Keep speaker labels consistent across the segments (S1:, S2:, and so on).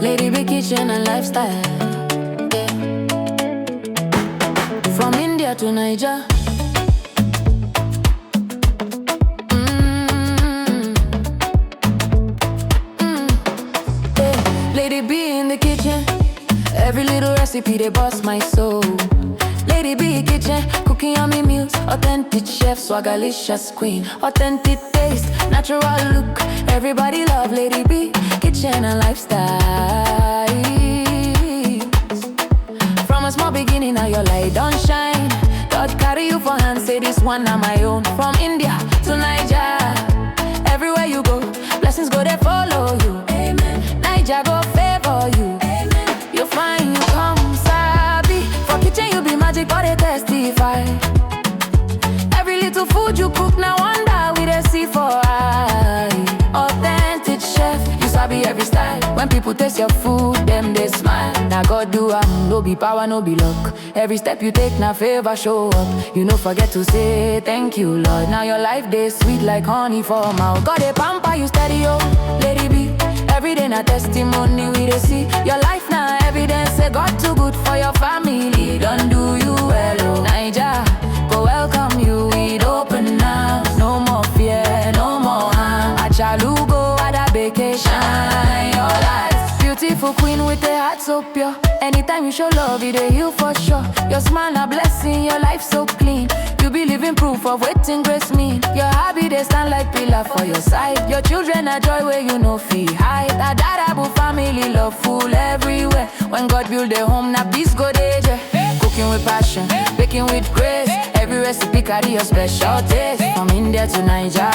S1: Lady B kitchen and lifestyle, yeah. From India to Niger. Yeah. Lady B in the kitchen, every little recipe they bust my soul. Lady B kitchen, cooking yummy meals, authentic chef, swagalicious queen, authentic taste, natural look. Everybody love Lady B kitchen and lifestyle. From a small beginning, now your light don't shine. God carry you for hand, say this one na my own. From India to Niger, everywhere you go, blessings go they follow you. Amen. Niger go favor you. Amen. You find you come sabi. For kitchen you be magic, but they testify. Every little food you cook, now wonder we they see for eye. Authentic chef, you sabi every style. When people taste your food, them they smile. Now God do no be power, no be luck. Every step you take, now favor show up. You no forget to say thank you, Lord. Now your life they sweet like honey for mouth. God they pamper you steady, oh, Lady B. Every day na testimony we they see. Your life now evidence, say God too good for your family. Don't do you well, oh. Niger, go welcome you with open arms. No more fear, no more harm. Achalugo at a vacation, your life. Beautiful queen with a heart so pure. Anytime you show love, it a heal for sure. Your smile a blessing, your life so clean. You be living proof of waiting grace mean. Your hobby they stand like pillar for your side. Your children are joy where you know feel high. That Dadabu family love full everywhere. When God build a home, now peace go there. Cooking with passion, baking with grace. Every recipe carry your special taste. From India to Niger,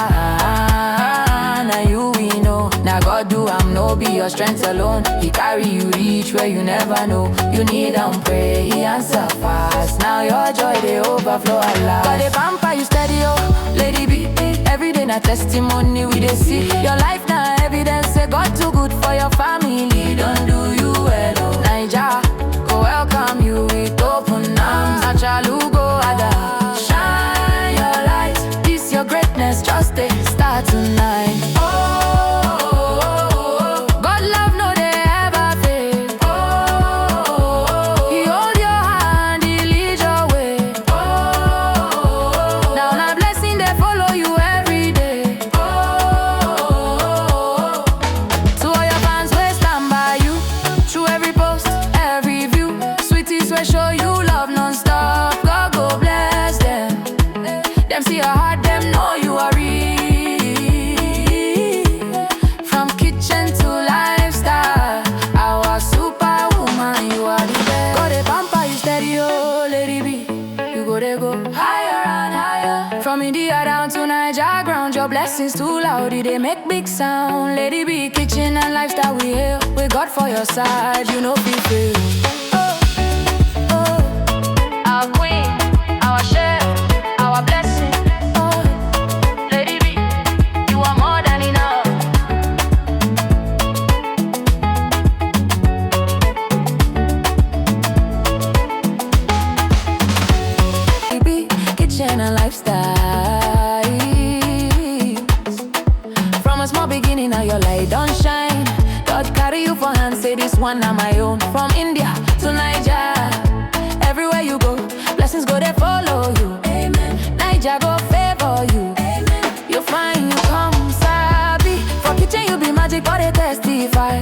S1: now you we know. Now God do no be your strength alone. He carry you reach where you never know. You need and pray, he answer fast. Now your joy they overflow a lot. God they pamper you steady, oh, Lady B. Every day na testimony we they see. Your life now evidence, say God too good for your family. Don't do you well, oh. Niger, go welcome you with open arms. Achalugo ada, shine your light. This your greatness, just a start tonight. Show you love non-stop, God go bless them. Them see your heart, them know you are real. From kitchen to lifestyle, our superwoman, you are the best. Go they pamper you steady, oh, Lady B. You go they go higher and higher. From India down to Niger ground, your blessings too loud, they make big sound. Lady B, kitchen and lifestyle we hail. With God for your side, you know be fail.
S2: Our queen, our chef, our blessing.
S1: Oh,
S2: Lady B, you are more than enough.
S1: Baby, kitchen and lifestyle. From a small beginning, now your light don't shine. God carry you for hand, say this one na my own. From India to Niger, everywhere you go, blessings go they follow you. Amen. Niger go favor you. Amen. You find you come sabi. For kitchen you be magic, but they testify.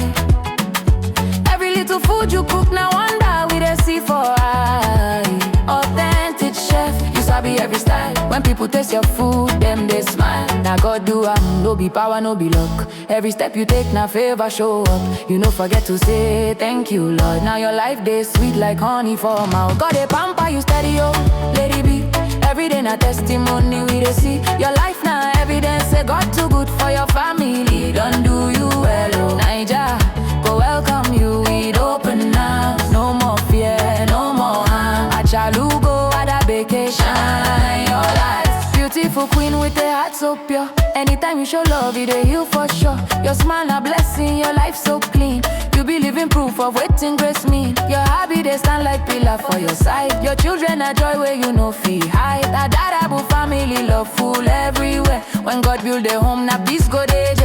S1: Every little food you cook, now wonder we they see for eye. Authentic chef, you sabi every style. When people taste your food, them they smile. Now God do no be power, no be luck. Every step you take, now favor show up. You no forget to say thank you, Lord. Now your life they sweet like honey for mouth. God they pamper you steady, oh, Lady B. Every day na testimony we they see. Your life now evidence, say God too good for your family. Don't do you well, oh. Niger, go welcome you with open arms. No more fear, no more harm. Achalugo at a vacation, your life. Beautiful queen with a heart so pure. Anytime you show love, it a heal for sure. Your smile a blessing, your life so clean. You be living proof of waiting grace mean. Your hobby they stand like pillar for your side. Your children a joy where you know feel hide. That Dadabu family love full everywhere. When God build a home, now peace go there.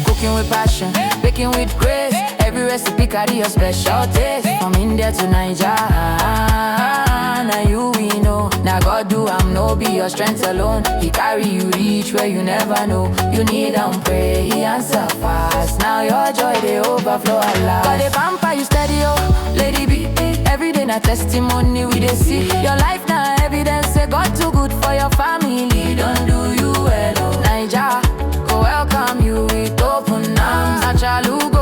S1: Cooking with passion, baking with grace. Every recipe carry your special taste. From India to Nigeria. Now you we know. Now God do I'm no be your strength alone. He carry you reach where you never know. You need and pray, he answer fast. Now your joy they overflow a lot. God they pamper you steady oh, lady B. Every day na testimony we they see. Your life now evidence say God too good for your family. Don't do you well oh. Naija go welcome you with open arms. Achaluga